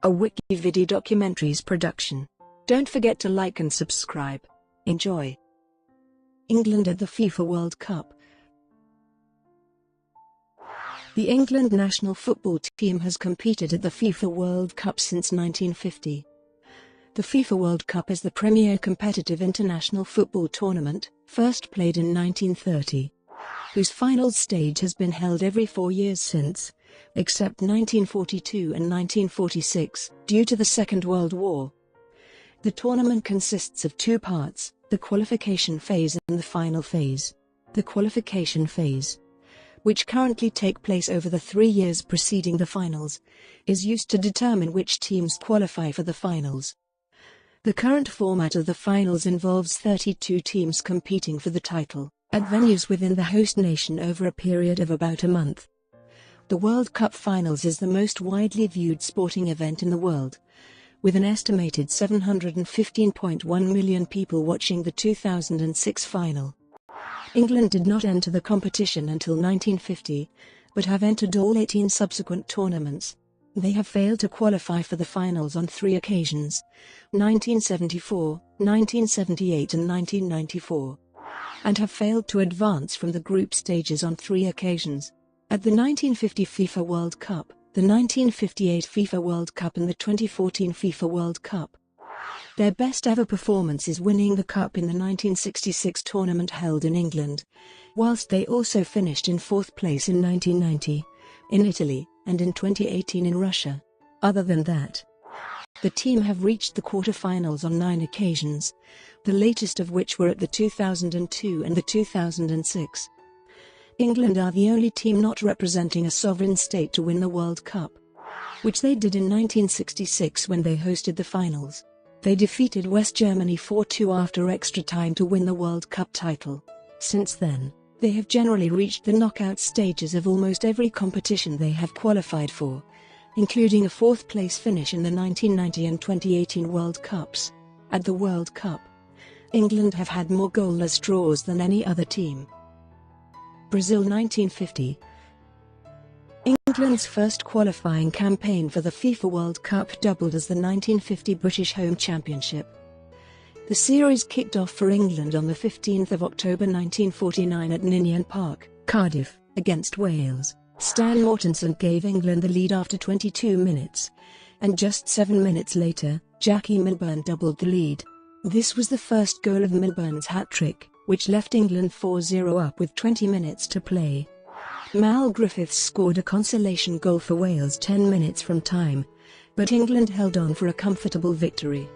a WikiVidi documentaries production. Don't forget to like and subscribe. Enjoy. England at the FIFA World Cup. The England national football team has competed at the FIFA World Cup since 1950. The FIFA World Cup is the premier competitive international football tournament, first played in 1930, whose final stage has been held every 4 years since, except 1942 and 1946, due to the Second World War. The tournament consists of two parts, the qualification phase and the final phase. The qualification phase, which currently take place over the 3 years preceding the finals, is used to determine which teams qualify for the finals. The current format of the finals involves 32 teams competing for the title, at venues within the host nation over a period of about a month. The World Cup Finals is the most widely viewed sporting event in the world, with an estimated 715.1 million people watching the 2006 final. England did not enter the competition until 1950, but have entered all 18 subsequent tournaments. They have failed to qualify for the finals on 3 occasions: 1974, 1978 and 1994, and have failed to advance from the group stages on 3 occasions. At the 1950 FIFA World Cup, the 1958 FIFA World Cup and the 2014 FIFA World Cup, their best ever performance is winning the cup in the 1966 tournament held in England, whilst they also finished in 4th place in 1990, in Italy, and in 2018 in Russia. Other than that, the team have reached the quarter-finals on 9 occasions, the latest of which were at the 2002 and the 2006. England are the only team not representing a sovereign state to win the World Cup, which they did in 1966 when they hosted the finals. They defeated West Germany 4-2 after extra time to win the World Cup title. Since then, they have generally reached the knockout stages of almost every competition they have qualified for, including a 4th place finish in the 1990 and 2018 World Cups. At the World Cup, England have had more goalless draws than any other team. Brazil 1950. England's first qualifying campaign for the FIFA World Cup doubled as the 1950 British Home Championship. The series kicked off for England on the 15th of October 1949 at Ninian Park, Cardiff, against Wales. Stan Mortensen gave England the lead after 22 minutes, and just 7 minutes later, Jackie Milburn doubled the lead. This was the first goal of Milburn's hat-trick, which left England 4-0 up with 20 minutes to play. Mal Griffiths scored a consolation goal for Wales 10 minutes from time, but England held on for a comfortable victory.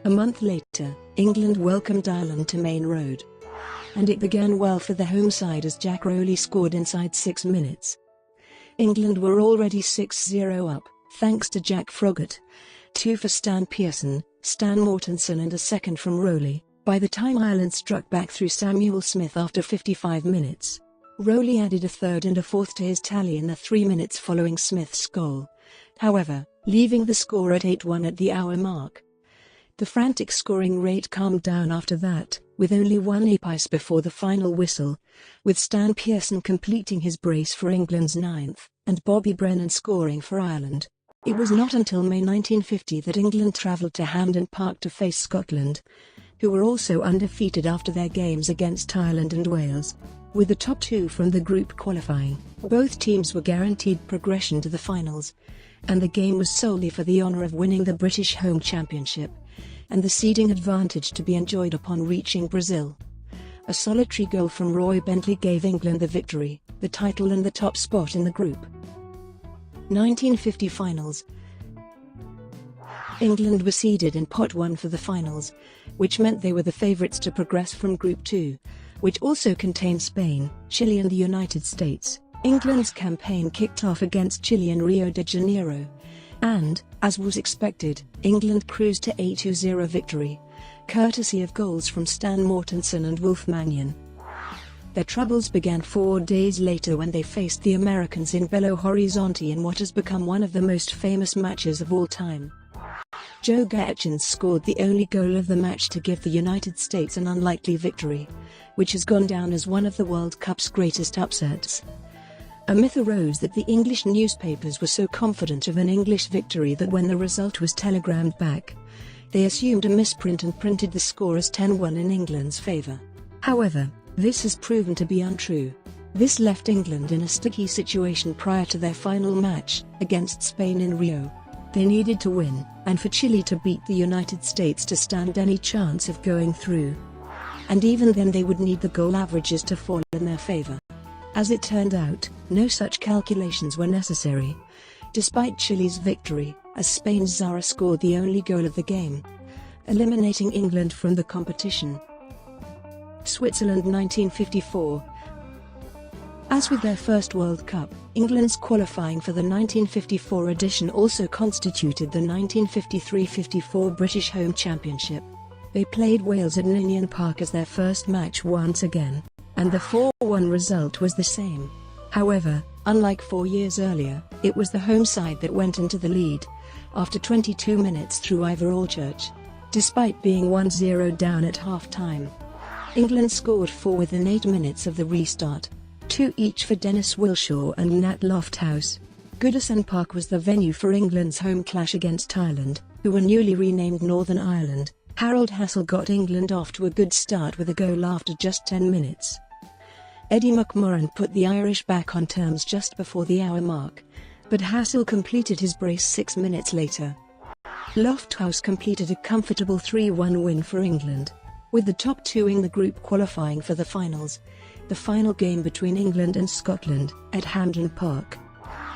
A month later, England welcomed Ireland to Main Road, and it began well for the home side as Jack Rowley scored inside 6 minutes. England were already 6-0 up, thanks to Jack Froggatt, 2 for Stan Pearson, Stan Mortensen and a second from Rowley, by the time Ireland struck back through Samuel Smith after 55 minutes. Rowley added a third and a fourth to his tally in the 3 minutes following Smith's goal, however, leaving the score at 8-1 at the hour mark. The frantic scoring rate calmed down after that, with only one epice before the final whistle, with Stan Pearson completing his brace for England's 9th, and Bobby Brennan scoring for Ireland. It was not until May 1950 that England travelled to Hampden Park to face Scotland, who were also undefeated after their games against Ireland and Wales. With the top 2 from the group qualifying, both teams were guaranteed progression to the finals, and the game was solely for the honour of winning the British Home Championship, and the seeding advantage to be enjoyed upon reaching Brazil. A solitary goal from Roy Bentley gave England the victory, the title and the top spot in the group. 1950 finals. England were seeded in Pot 1 for the finals, which meant they were the favourites to progress from Group 2, which also contained Spain, Chile and the United States. England's campaign kicked off against Chile in Rio de Janeiro, and, as was expected, England cruised to a 2-0 victory, courtesy of goals from Stan Mortensen and Wolf Mannion. Their troubles began 4 days later when they faced the Americans in Belo Horizonte in what has become one of the most famous matches of all time. Joe Gaetjens scored the only goal of the match to give the United States an unlikely victory, which has gone down as one of the World Cup's greatest upsets. A myth arose that the English newspapers were so confident of an English victory that when the result was telegrammed back, they assumed a misprint and printed the score as 10-1 in England's favour. However, this has proven to be untrue. This left England in a sticky situation prior to their final match, against Spain in Rio. They needed to win, and for Chile to beat the United States to stand any chance of going through. And even then they would need the goal averages to fall in their favour. As it turned out, no such calculations were necessary. Despite Chile's victory, as Spain's Zara scored the only goal of the game, eliminating England from the competition. Switzerland 1954. As with their first World Cup, England's qualifying for the 1954 edition also constituted the 1953-54 British Home Championship. They played Wales at Ninian Park as their first match once again, and the 4-1 result was the same. However, unlike 4 years earlier, it was the home side that went into the lead, after 22 minutes through Ivor Allchurch. Despite being 1-0 down at half-time, England scored 4 within 8 minutes of the restart, 2 each for Dennis Wilshaw and Nat Lofthouse. Goodison Park was the venue for England's home clash against Ireland, who were newly renamed Northern Ireland. Harold Hassel got England off to a good start with a goal after just 10 minutes. Eddie McMorran put the Irish back on terms just before the hour mark, but Hassel completed his brace 6 minutes later. Lofthouse completed a comfortable 3-1 win for England, with the top two in the group qualifying for the finals. The final game between England and Scotland, at Hampden Park,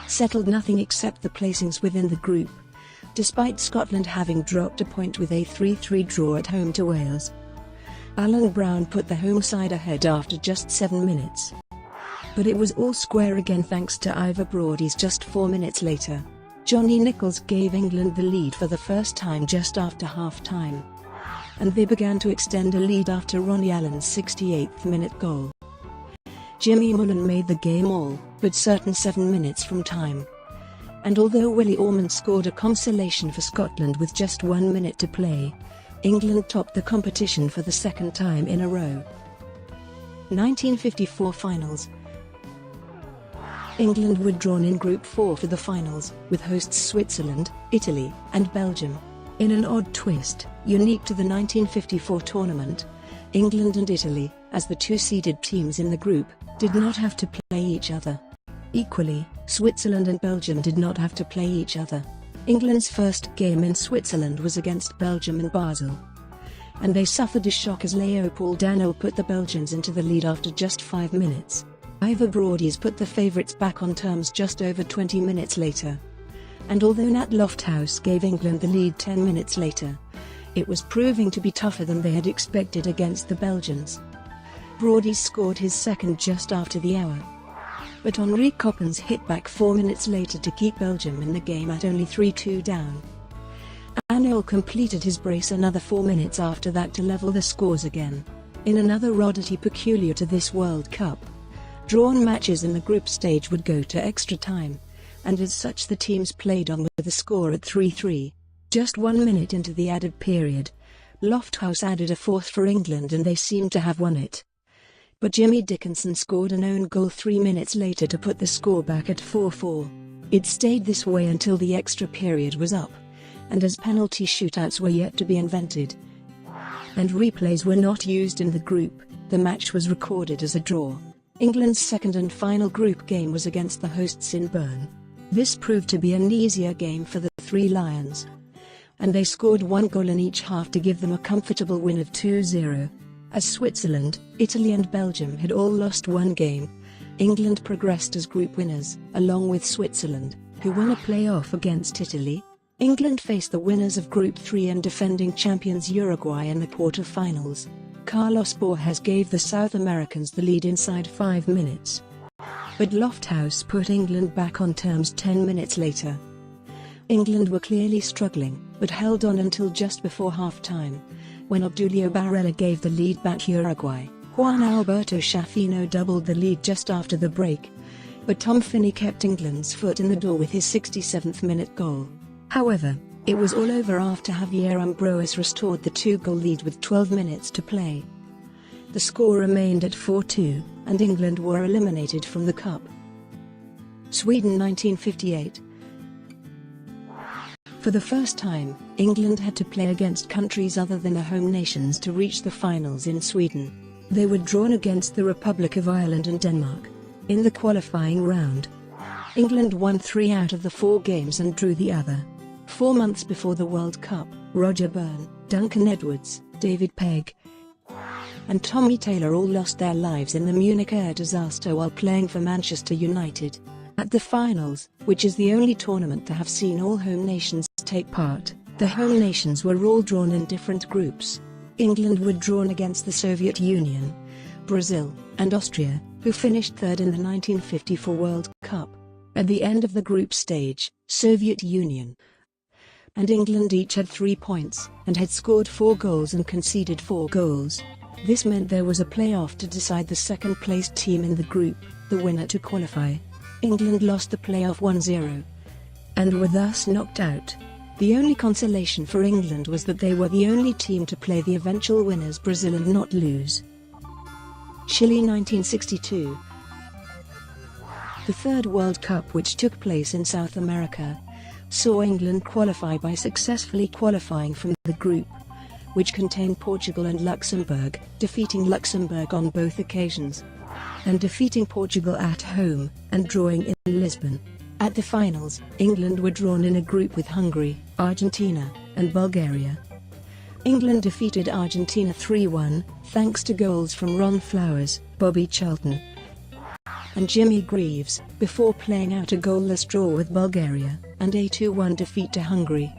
settled nothing except the placings within the group, despite Scotland having dropped a point with a 3-3 draw at home to Wales. Alan Brown put the home side ahead after just 7 minutes. But it was all square again thanks to Ivor Brody's just 4 minutes later. Johnny Nichols gave England the lead for the first time just after half-time, and they began to extend a lead after Ronnie Allen's 68th minute goal. Jimmy Mullen made the game all but certain 7 minutes from time. And although Willie Ormond scored a consolation for Scotland with just 1 minute to play, England topped the competition for the second time in a row. 1954 finals. England were drawn in Group 4 for the finals, with hosts Switzerland, Italy, and Belgium. In an odd twist, unique to the 1954 tournament, England and Italy, as the two-seeded teams in the group, did not have to play each other. Equally, Switzerland and Belgium did not have to play each other. England's first game in Switzerland was against Belgium in Basel, and they suffered a shock as Leopold Danel put the Belgians into the lead after just 5 minutes. Ivor Brody's put the favourites back on terms just over 20 minutes later. And although Nat Lofthouse gave England the lead 10 minutes later, it was proving to be tougher than they had expected against the Belgians. Brody scored his second just after the hour, but Henri Coppens hit back 4 minutes later to keep Belgium in the game at only 3-2 down. Anel completed his brace another 4 minutes after that to level the scores again. In another oddity peculiar to this World Cup, drawn matches in the group stage would go to extra time, and as such the teams played on with the score at 3-3. Just 1 minute into the added period, Lofthouse added a fourth for England and they seemed to have won it. But Jimmy Dickinson scored an own goal 3 minutes later to put the score back at 4-4. It stayed this way until the extra period was up, and as penalty shootouts were yet to be invented, and replays were not used in the group, the match was recorded as a draw. England's second and final group game was against the hosts in Bern. This proved to be an easier game for the Three Lions, and they scored 1 goal in each half to give them a comfortable win of 2-0. As Switzerland, Italy and Belgium had all lost 1 game, England progressed as group winners, along with Switzerland, who won a play-off against Italy. England faced the winners of Group 3 and defending champions Uruguay in the quarter-finals. Carlos Borges gave the South Americans the lead inside 5 minutes, but Lofthouse put England back on terms 10 minutes later. England were clearly struggling, but held on until just before half-time, when Obdulio Barella gave the lead back Uruguay. Juan Alberto Schafino doubled the lead just after the break, but Tom Finney kept England's foot in the door with his 67th minute goal. However, it was all over after Javier Ambroise restored the 2-goal lead with 12 minutes to play. The score remained at 4-2, and England were eliminated from the Cup. Sweden 1958. For the first time, England had to play against countries other than the home nations to reach the finals in Sweden. They were drawn against the Republic of Ireland and Denmark. In the qualifying round, England won 3 out of the 4 games and drew the other. 4 months before the World Cup, Roger Byrne, Duncan Edwards, David Pegg, and Tommy Taylor all lost their lives in the Munich air disaster while playing for Manchester United. At the finals, which is the only tournament to have seen all home nations take part, the home nations were all drawn in different groups. England were drawn against the Soviet Union, Brazil, and Austria, who finished third in the 1954 World Cup. At the end of the group stage, Soviet Union and England each had 3 points, and had scored 4 goals and conceded 4 goals. This meant there was a playoff to decide the second-placed team in the group, the winner to qualify. England lost the playoff 1-0, and were thus knocked out. The only consolation for England was that they were the only team to play the eventual winners Brazil and not lose. Chile 1962. The third World Cup, which took place in South America, saw England qualify by successfully qualifying from the group, which contained Portugal and Luxembourg, defeating Luxembourg on both occasions, and defeating Portugal at home, and drawing in Lisbon. At the finals, England were drawn in a group with Hungary, Argentina, and Bulgaria. England defeated Argentina 3-1, thanks to goals from Ron Flowers, Bobby Charlton, and Jimmy Greaves, before playing out a goalless draw with Bulgaria, and a 2-1 defeat to Hungary.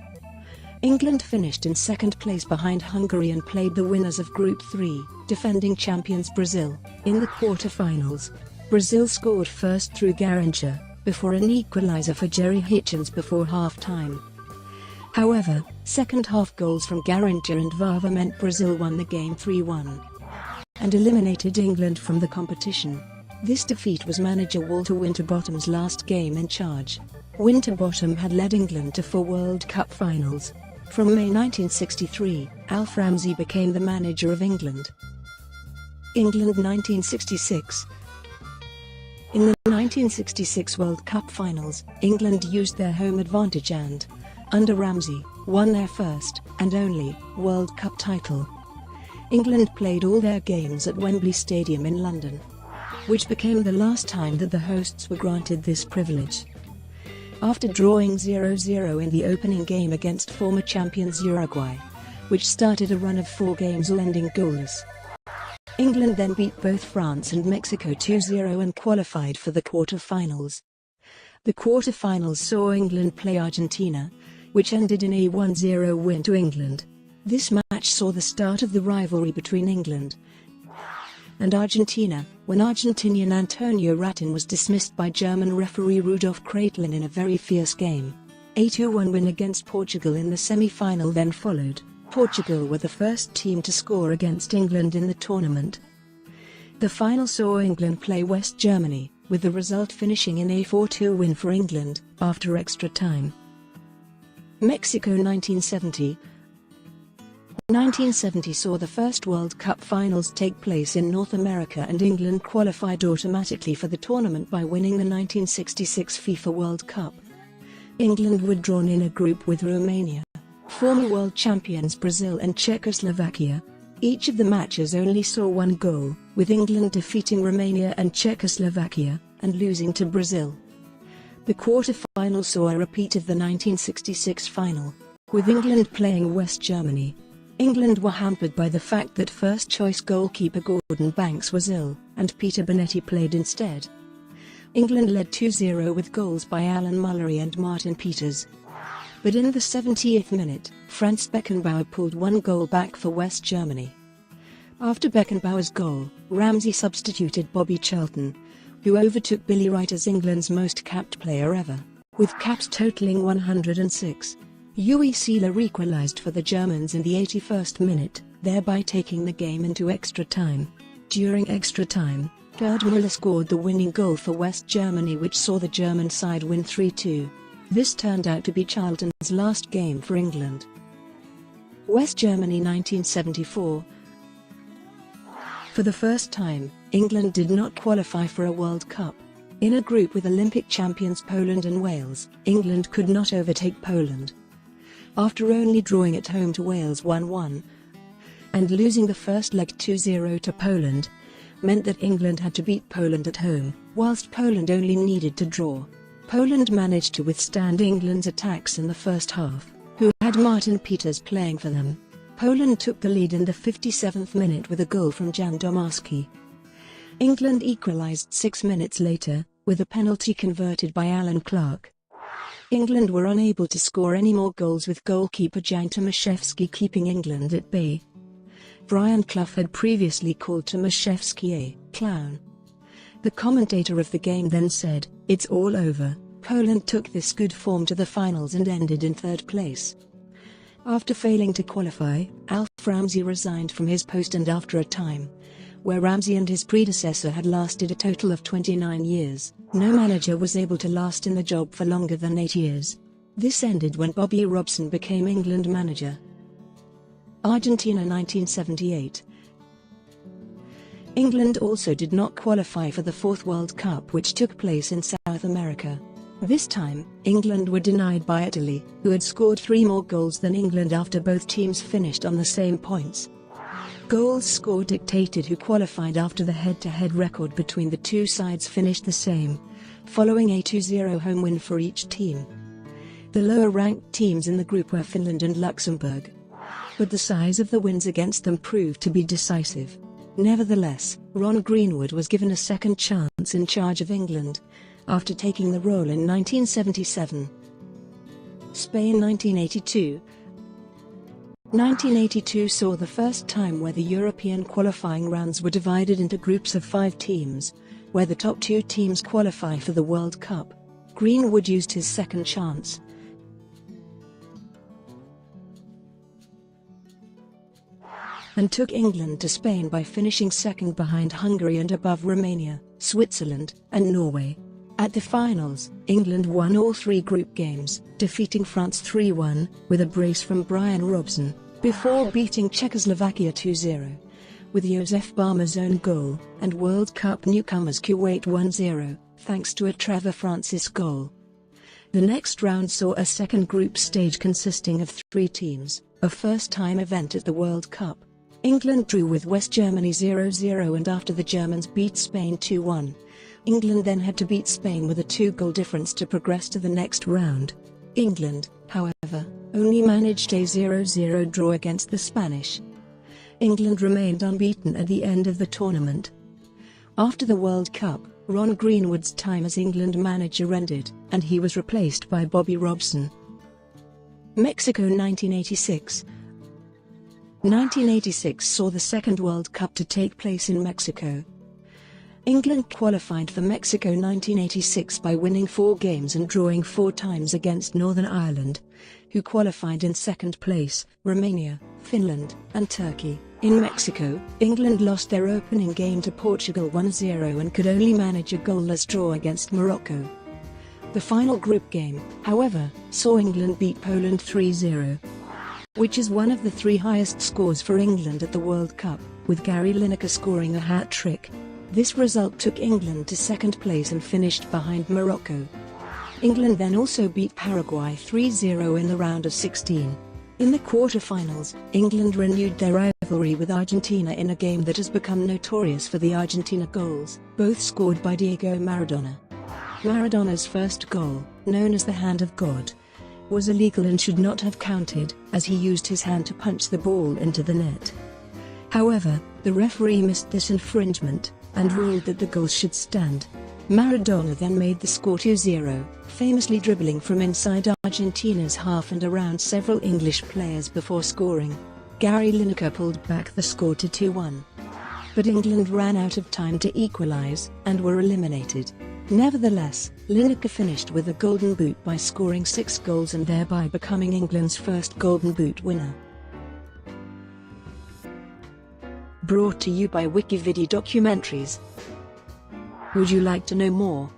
England finished in second place behind Hungary and played the winners of Group 3, defending champions Brazil. In the quarter-finals, Brazil scored first through Garrincha, before an equalizer for Jerry Hitchens before half-time. However, second-half goals from Garrincha and Vava meant Brazil won the game 3-1, and eliminated England from the competition. This defeat was manager Walter Winterbottom's last game in charge. Winterbottom had led England to 4 World Cup finals. From May 1963, Alf Ramsey became the manager of England. England 1966. In the 1966 World Cup finals, England used their home advantage and, under Ramsey, won their first, and only, World Cup title. England played all their games at Wembley Stadium in London, which became the last time that the hosts were granted this privilege. After drawing 0-0 in the opening game against former champions Uruguay, which started a run of 4 games all ending goalless, England then beat both France and Mexico 2-0 and qualified for the quarter-finals. The quarter-finals saw England play Argentina, which ended in a 1-0 win to England. This match saw the start of the rivalry between England and Argentina, when Argentinian Antonio Ratin was dismissed by German referee Rudolf Kreitelin in a very fierce game. A 2-1 win against Portugal in the semi-final then followed. Portugal were the first team to score against England in the tournament. The final saw England play West Germany, with the result finishing in a 4-2 win for England, after extra time. Mexico 1970. 1970 saw the first World Cup finals take place in North America, and England qualified automatically for the tournament by winning the 1966 FIFA World Cup. England were drawn in a group with Romania, former world champions Brazil, and Czechoslovakia. Each of the matches only saw 1 goal, with England defeating Romania and Czechoslovakia, and losing to Brazil. The quarter-final saw a repeat of the 1966 final, with England playing West Germany. England were hampered by the fact that first-choice goalkeeper Gordon Banks was ill, and Peter Bonetti played instead. England led 2-0 with goals by Alan Mullery and Martin Peters. But in the 70th minute, Franz Beckenbauer pulled 1 goal back for West Germany. After Beckenbauer's goal, Ramsey substituted Bobby Charlton, who overtook Billy Wright as England's most capped player ever, with caps totaling 106. Uwe Seeler equalized for the Germans in the 81st minute, thereby taking the game into extra time. During extra time, Gerd Müller scored the winning goal for West Germany, which saw the German side win 3-2. This turned out to be Charlton's last game for England. West Germany 1974. For the first time, England did not qualify for a World Cup. In a group with Olympic champions Poland and Wales, England could not overtake Poland. After only drawing at home to Wales 1-1, and losing the first leg 2-0 to Poland, meant that England had to beat Poland at home, whilst Poland only needed to draw. Poland managed to withstand England's attacks in the first half, who had Martin Peters playing for them. Poland took the lead in the 57th minute with a goal from Jan Domarski. England equalised 6 minutes later, with a penalty converted by Alan Clark. England were unable to score any more goals, with goalkeeper Jan Tomaszewski keeping England at bay. Brian Clough had previously called Tomaszewski a clown. The commentator of the game then said, "It's all over." Poland took this good form to the finals and ended in third place. After failing to qualify, Alf Ramsey resigned from his post, and after a time where Ramsey and his predecessor had lasted a total of 29 years, no manager was able to last in the job for longer than 8 years. This ended when Bobby Robson became England manager. Argentina 1978. England also did not qualify for the fourth World Cup, which took place in South America. This time, England were denied by Italy, who had scored 3 more goals than England after both teams finished on the same points. Goals scored dictated who qualified after the head-to-head record between the two sides finished the same, following a 2-0 home win for each team. The lower-ranked teams in the group were Finland and Luxembourg, but the size of the wins against them proved to be decisive. Nevertheless, Ron Greenwood was given a second chance in charge of England, after taking the role in 1977. Spain 1982. 1982 saw the first time where the European qualifying rounds were divided into groups of 5 teams, where the top 2 teams qualify for the World Cup. Greenwood used his second chance and took England to Spain by finishing second behind Hungary and above Romania, Switzerland, and Norway. At the finals, England won all 3 group games, defeating France 3-1, with a brace from Brian Robson, before beating Czechoslovakia 2-0, with Josef Barma's own goal, and World Cup newcomers Kuwait 1-0, thanks to a Trevor Francis goal. The next round saw a second group stage consisting of 3 teams, a first-time event at the World Cup. England drew with West Germany 0-0, and after the Germans beat Spain 2-1, England then had to beat Spain with a 2-goal difference to progress to the next round. England, however, only managed a 0-0 draw against the Spanish. England remained unbeaten at the end of the tournament. After the World Cup, Ron Greenwood's time as England manager ended, and he was replaced by Bobby Robson. Mexico 1986. 1986 saw the second World Cup to take place in Mexico. England qualified for Mexico 1986 by winning 4 games and drawing 4 times against Northern Ireland, who qualified in second place, Romania, Finland, and Turkey. In Mexico, England lost their opening game to Portugal 1-0 and could only manage a goalless draw against Morocco. The final group game, however, saw England beat Poland 3-0, which is one of the 3 highest scores for England at the World Cup, with Gary Lineker scoring a hat-trick. This result took England to second place and finished behind Morocco. England then also beat Paraguay 3-0 in the round of 16. In the quarter-finals, England renewed their rivalry with Argentina in a game that has become notorious for the Argentina goals, both scored by Diego Maradona. Maradona's first goal, known as the Hand of God, was illegal and should not have counted, as he used his hand to punch the ball into the net. However, the referee missed this infringement, and ruled that the goal should stand. Maradona then made the score 2-0, famously dribbling from inside Argentina's half and around several English players before scoring. Gary Lineker pulled back the score to 2-1. But England ran out of time to equalise, and were eliminated. Nevertheless, Lineker finished with a Golden Boot by scoring 6 goals and thereby becoming England's first Golden Boot winner. Brought to you by WikiVidi Documentaries. Would you like to know more?